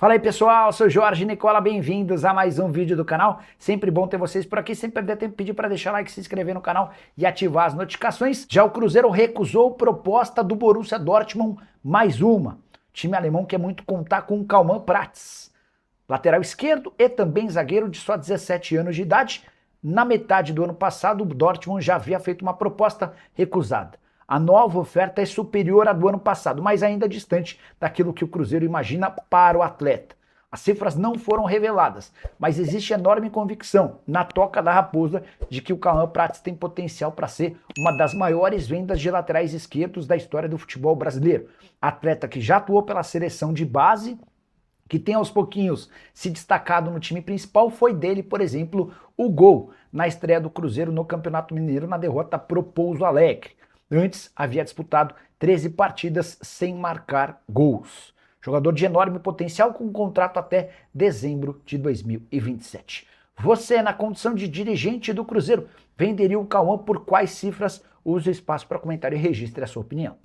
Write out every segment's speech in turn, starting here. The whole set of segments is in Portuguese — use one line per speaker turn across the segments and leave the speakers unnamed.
Fala aí pessoal, sou Jorge Nicola, bem-vindos a mais um vídeo do canal. Sempre bom ter vocês por aqui, sem perder tempo, pedir para deixar like, se inscrever no canal e ativar as notificações. Já o Cruzeiro recusou proposta do Borussia Dortmund, mais uma. O time alemão quer muito contar com o Kalman Prates, lateral esquerdo e também zagueiro de só 17 anos de idade. Na metade do ano passado, o Dortmund já havia feito uma proposta recusada. A nova oferta é superior à do ano passado, mas ainda distante daquilo que o Cruzeiro imagina para o atleta. As cifras não foram reveladas, mas existe enorme convicção na toca da raposa de que o Kalman Prates tem potencial para ser uma das maiores vendas de laterais esquerdos da história do futebol brasileiro. Atleta que já atuou pela seleção de base, que tem aos pouquinhos se destacado no time principal, foi dele, por exemplo, o gol na estreia do Cruzeiro no Campeonato Mineiro na derrota pro Pouso Alegre. Antes, havia disputado 13 partidas sem marcar gols. Jogador de enorme potencial com um contrato até dezembro de 2027. Você, na condição de dirigente do Cruzeiro, venderia o Kalman por quais cifras? Use o espaço para comentário e registre a sua opinião.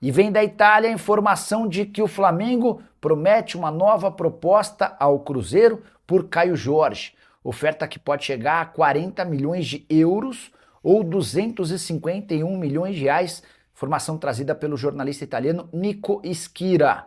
E vem da Itália a informação de que o Flamengo promete uma nova proposta ao Cruzeiro por Caio Jorge. Oferta que pode chegar a 40 milhões de euros ou 251 milhões de reais, informação trazida pelo jornalista italiano Nico Schira.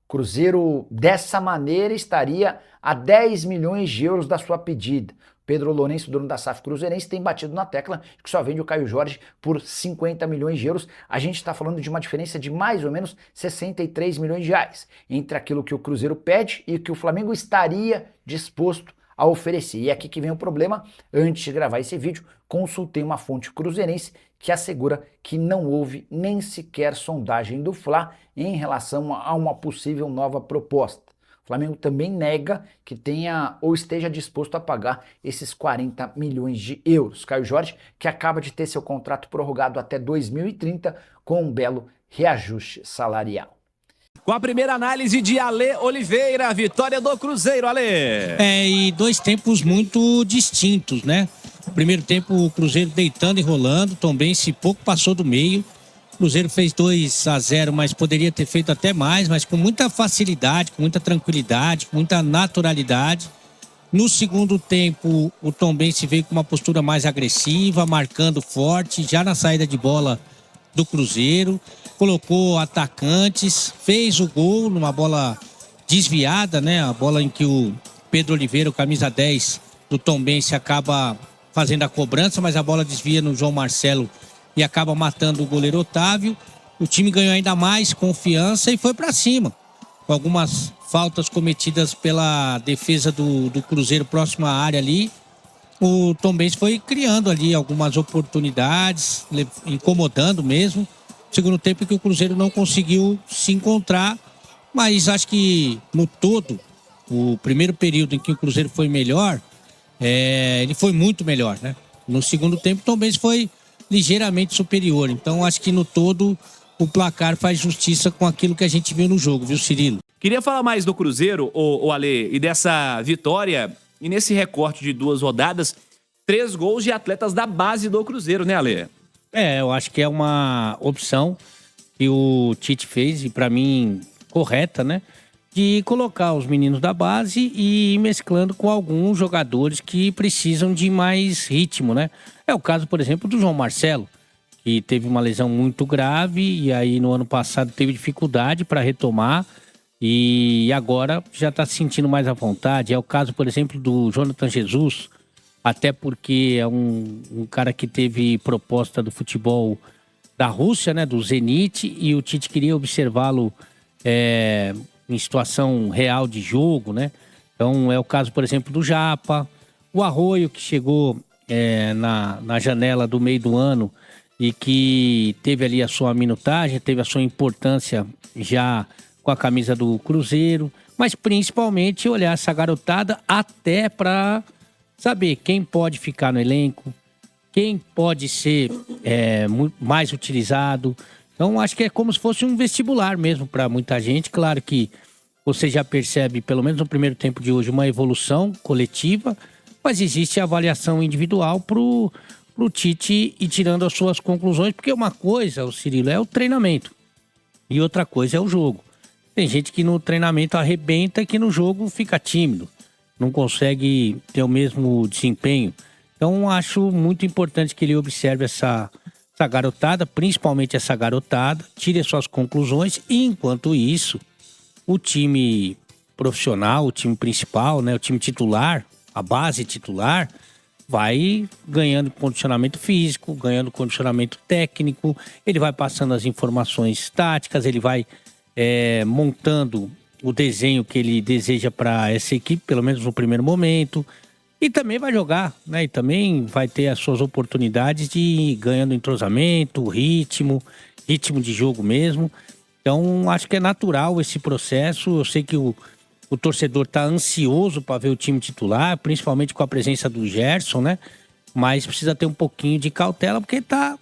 Cruzeiro, dessa maneira, estaria a 10 milhões de euros da sua pedida. Pedro Lourenço, dono da SAF Cruzeirense, tem batido na tecla que só vende o Caio Jorge por 50 milhões de euros. A gente está falando de uma diferença de mais ou menos 63 milhões de reais entre aquilo que o Cruzeiro pede e o que o Flamengo estaria disposto a oferecer. E é aqui que vem o problema. Antes de gravar esse vídeo, consultei uma fonte cruzeirense que assegura que não houve nem sequer sondagem do Fla em relação a uma possível nova proposta. O Flamengo também nega que tenha ou esteja disposto a pagar esses 40 milhões de euros. Caio Jorge, que acaba de ter seu contrato prorrogado até 2030 com um belo reajuste salarial.
Com a primeira análise de Ale Oliveira, vitória do Cruzeiro, Ale.
E dois tempos muito distintos, né? Primeiro tempo, o Cruzeiro deitando e rolando, Tombense pouco passou do meio. O Cruzeiro fez 2-0, mas poderia ter feito até mais, mas com muita facilidade, com muita tranquilidade, com muita naturalidade. No segundo tempo, o Tombense veio com uma postura mais agressiva, marcando forte, já na saída de bola do Cruzeiro. Colocou atacantes, fez o gol numa bola desviada, né? A bola em que o Pedro Oliveira, o camisa 10 do Tombense, acaba fazendo a cobrança, mas a bola desvia no João Marcelo e acaba matando o goleiro Otávio. O time ganhou ainda mais confiança e foi para cima, com algumas faltas cometidas pela defesa do Cruzeiro próximo à área ali. O Tombense foi criando ali algumas oportunidades, incomodando mesmo. Segundo tempo que o Cruzeiro não conseguiu se encontrar, mas acho que no todo, o primeiro período em que o Cruzeiro foi melhor, ele foi muito melhor, né? No segundo tempo, também foi ligeiramente superior. Então acho que no todo o placar faz justiça com aquilo que a gente viu no jogo, viu, Cirilo?
Queria falar mais do Cruzeiro, o Ale, e dessa vitória, e nesse recorte de 2 rodadas, 3 gols de atletas da base do Cruzeiro, né, Ale?
Eu acho que é uma opção que o Tite fez, e para mim correta, né? De colocar os meninos da base e ir mesclando com alguns jogadores que precisam de mais ritmo, né? É o caso, por exemplo, do João Marcelo, que teve uma lesão muito grave e aí no ano passado teve dificuldade para retomar e agora já está se sentindo mais à vontade. É o caso, por exemplo, do Jonathan Jesus, até porque é um cara que teve proposta do futebol da Rússia, né, do Zenit, e o Tite queria observá-lo em situação real de jogo, né? Então é o caso, por exemplo, do Japa, o Arroio, que chegou na janela do meio do ano e que teve ali a sua minutagem, teve a sua importância já com a camisa do Cruzeiro, mas principalmente olhar essa garotada até para saber quem pode ficar no elenco, quem pode ser mais utilizado. Então, acho que é como se fosse um vestibular mesmo para muita gente. Claro que você já percebe, pelo menos no primeiro tempo de hoje, uma evolução coletiva, mas existe a avaliação individual pro Tite ir tirando as suas conclusões, porque uma coisa, o Cirilo, é o treinamento e outra coisa é o jogo. Tem gente que no treinamento arrebenta e que no jogo fica tímido, não consegue ter o mesmo desempenho. Então, acho muito importante que ele observe essa garotada, principalmente essa garotada, tire as suas conclusões e, enquanto isso, o time profissional, o time principal, né, o time titular, a base titular, vai ganhando condicionamento físico, ganhando condicionamento técnico, ele vai passando as informações táticas, ele vai montando o desenho que ele deseja para essa equipe, pelo menos no primeiro momento, e também vai jogar, né? E também vai ter as suas oportunidades de ir ganhando entrosamento, ritmo de jogo mesmo. Então, acho que é natural esse processo. Eu sei que o torcedor está ansioso para ver o time titular, principalmente com a presença do Gerson, né? Mas precisa ter um pouquinho de cautela, porque tá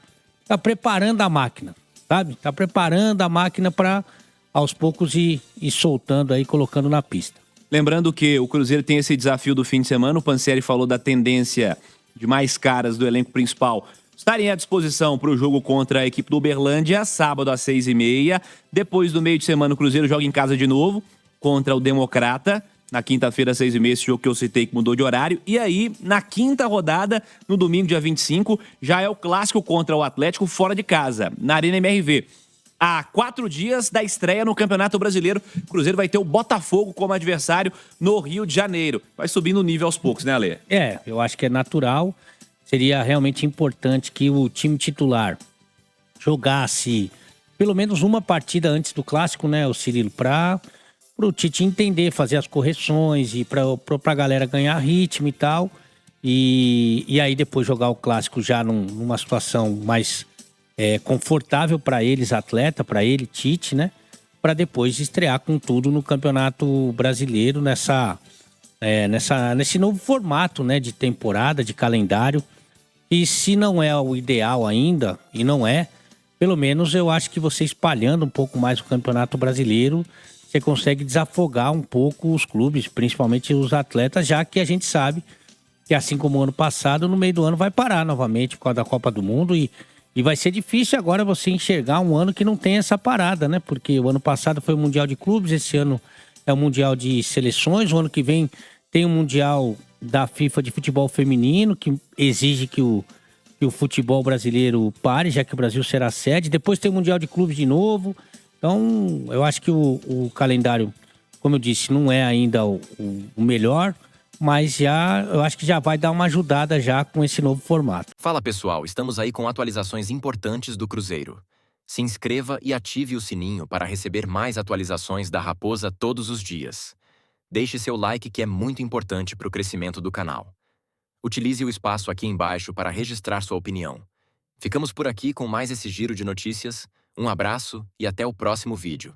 preparando a máquina, sabe? Tá preparando a máquina para, aos poucos, ir soltando aí, colocando na pista.
Lembrando que o Cruzeiro tem esse desafio do fim de semana. O Pansieri falou da tendência de mais caras do elenco principal estarem à disposição para o jogo contra a equipe do Uberlândia, sábado às 6h30. Depois do meio de semana, o Cruzeiro joga em casa de novo contra o Democrata. Na quinta-feira, às 6h30, esse jogo que eu citei que mudou de horário. E aí, na quinta rodada, no domingo, dia 25, já é o clássico contra o Atlético fora de casa, na Arena MRV. Há 4 dias da estreia no Campeonato Brasileiro, o Cruzeiro vai ter o Botafogo como adversário no Rio de Janeiro. Vai subindo o nível aos poucos, né, Ale?
Eu acho que é natural. Seria realmente importante que o time titular jogasse pelo menos uma partida antes do clássico, né, o Cirilo, para o Tite entender, fazer as correções e para a galera ganhar ritmo e tal. E aí depois jogar o clássico já numa situação mais confortável para eles, atleta, para ele, Tite, né? Para depois estrear com tudo no Campeonato Brasileiro, nesse novo formato, né, de temporada, de calendário. E se não é o ideal ainda, e não é, pelo menos eu acho que você espalhando um pouco mais o Campeonato Brasileiro, você consegue desafogar um pouco os clubes, principalmente os atletas, já que a gente sabe que, assim como o ano passado, no meio do ano vai parar novamente por causa da Copa do Mundo e vai ser difícil agora você enxergar um ano que não tem essa parada, né? Porque o ano passado foi o Mundial de Clubes, esse ano é o Mundial de Seleções, o ano que vem tem o Mundial da FIFA de futebol feminino, que exige que o futebol brasileiro pare, já que o Brasil será sede. Depois tem o Mundial de Clubes de novo. Então, eu acho que o calendário, como eu disse, não é ainda o melhor, mas eu acho que já vai dar uma ajudada já com esse novo formato.
Fala pessoal, estamos aí com atualizações importantes do Cruzeiro. Se inscreva e ative o sininho para receber mais atualizações da Raposa todos os dias. Deixe seu like que é muito importante para o crescimento do canal. Utilize o espaço aqui embaixo para registrar sua opinião. Ficamos por aqui com mais esse giro de notícias. Um abraço e até o próximo vídeo.